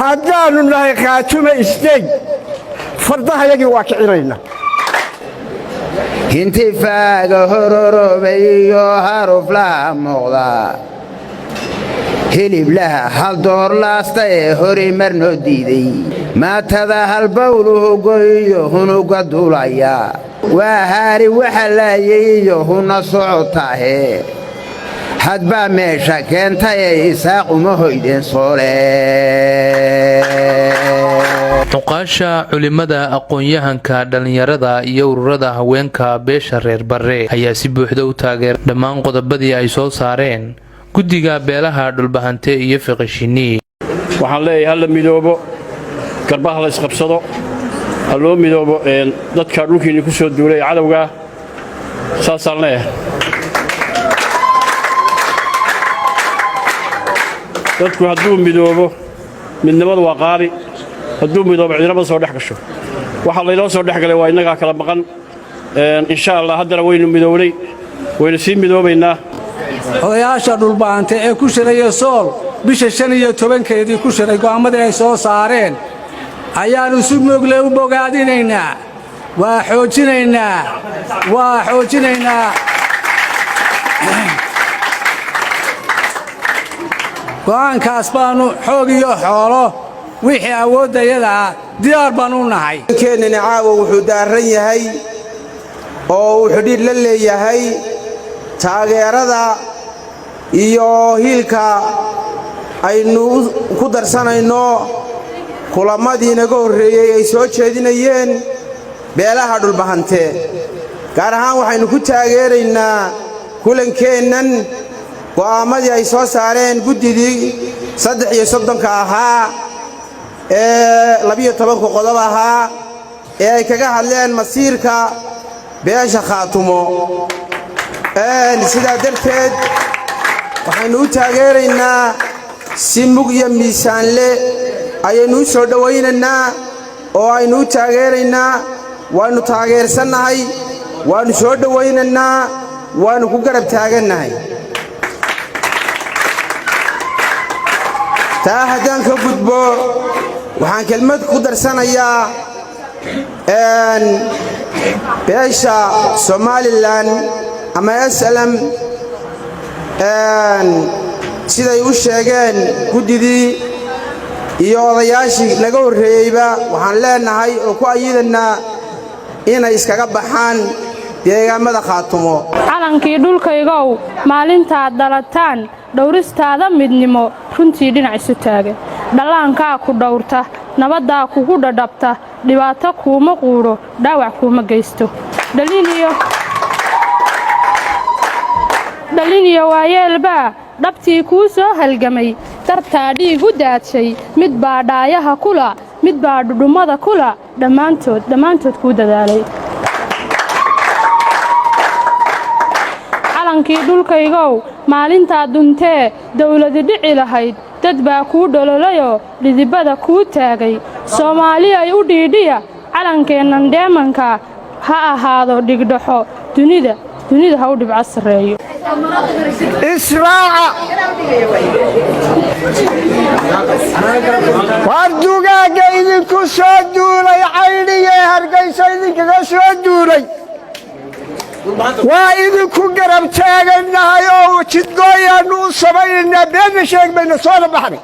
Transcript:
haddaanu nahay khaatume isteeg fardaha yagii waa kicinaynaa intifaaga hororoobay iyo haruflaha muuqda hiliblaha hal door laasta ee hore marnoo diiday maatada halbowluhu goyiyo hunuga duulaya waa haari waxa laayay iyo huna socotaahe hadbaa meesha keentay ee isaaq uma hoydeen soole nuqaasha culimada aqoon-yahanka dhallinyarada iyo ururada haweenka beesha reer barre ayaa si buuxda u taageeray dhammaan qodobadii ay soo saareen guddiga beelaha dhulbahante iyo fiqishini waxaan leeyahay hal midoobo garbaha la isqabsado hal loo midoobo dadka dhulkiina ku soo duulay cadawga saasaan leeyahay dadku hadduu midoobo midnimadu waa qaali hadduu midoobo cidinama soo dhex gasho waxa laynoo soo dhex galay waa innagaa kala maqan insha allah haddana waynu midownay waynu sii midoobaynaa odayaasha dhulbahante ee ku shiraya sool bisha 15keedii ku shiray go'aamadii ay soo saareen ayaannu si moogle u bogaadinaynaa waa xoojinaynaa go'aankaas baannu xoog iyo xoolo wixii awooddayada diyaar baan u nahay keenina caawa wuxuu daaran yahay oo uu xidhiidh la leeyahay taageerada iyo hiilka aynu ku darsanayno kulamadii naga horreeyey ay soo jeedinayeen beelaha dhulbahante gaar ahaan waxaynu ku taageeraynaa kulankeennan go'aamadii ay soo saareen guddidii 33 ahaa ee 12 qodob ahaa ee ay kaga hadleen masiirka beesha khaatumo sidaa darteed waxaynu u taageeraynaa si mug iyo miisaanle ayaynu u soo dhowaynaynaa oo aynu u taageeraynaa waannu taageersannahay waannu soo dhowaynaynaa waannu ku garab taagannahay taa haddaan ka gudbo waxaan kelmad ku darsanayaa beesha somalilan ama SLM siday u sheegeen guddidii iyo odayaashii naga horreeyeyba waxaan leenahay oo ku ayidanaa inay iskaga baxaan deegaamada khaatumo calankii dhulkaygow maalintaad dhalataan dhowristaada midnimo runtii dhinac isu taagan dhallaankaa ku dhowrta nabaddaa kugu dhadhabta dhibaato kuuma quudho dhaawac kuuma geysto dhaliniyo waayeelbaa dhabtii kuu soo halgamay dartaa dhiig u daadshay mid baa dhaayaha kula mid baa dhudhummada kula dhammaantood kuu dadaalay calankii dhulkaygow maalintaa duntee dawladi dhici lahayd dad baa kuu dhololayoo dhidibada kuu taagay soomaaliyay u dhiidhiya calankeennan dheemanka ha ahaado dhigdhaxo dunida ha u dhibco sarreeyo israaca war dugaagga idinku soo duulay caydhiyee hargaysa idinkaga soo duulay waa idinku garab taagannahay oo jidgooyaannu u samaynaynaa beenna sheeg bayna soona baxnay